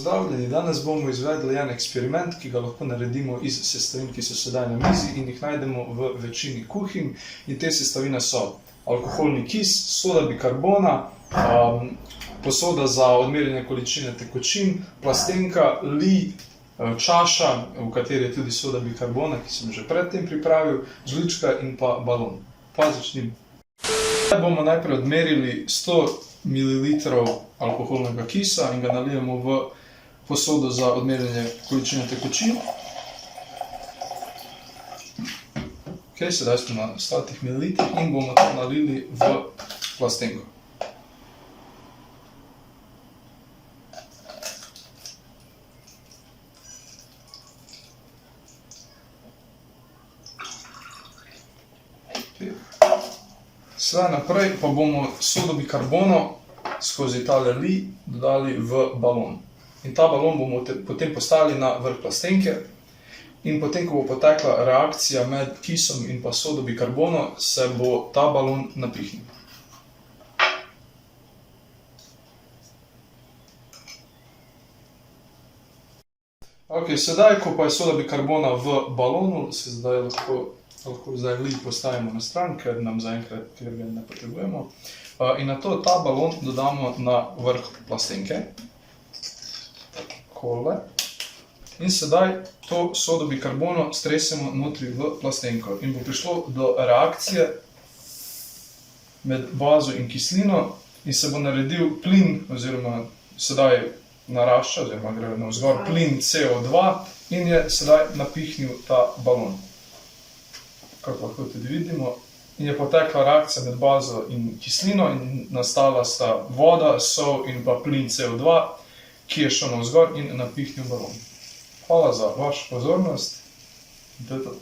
pozdravljeni. Danes bomo izvedli en eksperiment, ki ga lahko naredimo iz sestavin, ki so sedaj na mizi in jih najdemo v večini kuhinj. In te sestavine so alkoholni kis, soda bikarbona, posoda za odmerjanje količine tekočin, plastenka, li, čaša, v kateri je tudi soda bikarbona, ki sem že predtem pripravil, žlička in pa balon. Pa začnimo. Zdaj bomo najprej odmerili 100 ml alkoholnega kisa in ga nalijemo v posodo za odmerjanje količine tekočin. Sedaj smo na 100 ml in bomo to nalili v plastenko. Sedaj naprej pa bomo sodo bikarbono skozi tale li dodali v balon. In ta balon bomo potem postavili na vrh plastenke in potem, ko bo potekla reakcija med kisom in pa sodo bikarbono, se bo ta balon napihnil. Sedaj, ko pa je soda bikarbona v balonu, se lahko li postavimo na stran, ker nam zaenkrat ga ne potrebujemo. In nato ta balon dodamo na vrh plastenke. Takole. In sedaj to sodo bikarbono stresemo notri v plastenko. In bo prišlo do reakcije med bazo in kislino in se bo naredil plin, oziroma sedaj narašča, oziroma gre navzgor plin CO2 in je sedaj napihnil ta balon. Kako lahko tudi vidimo, in je potekla reakcija med bazo in kislino in nastala sta voda, sol in pa plin CO2, ki je šel navzgor in napihnil balon. Hvala za vašo pozornost. To je to.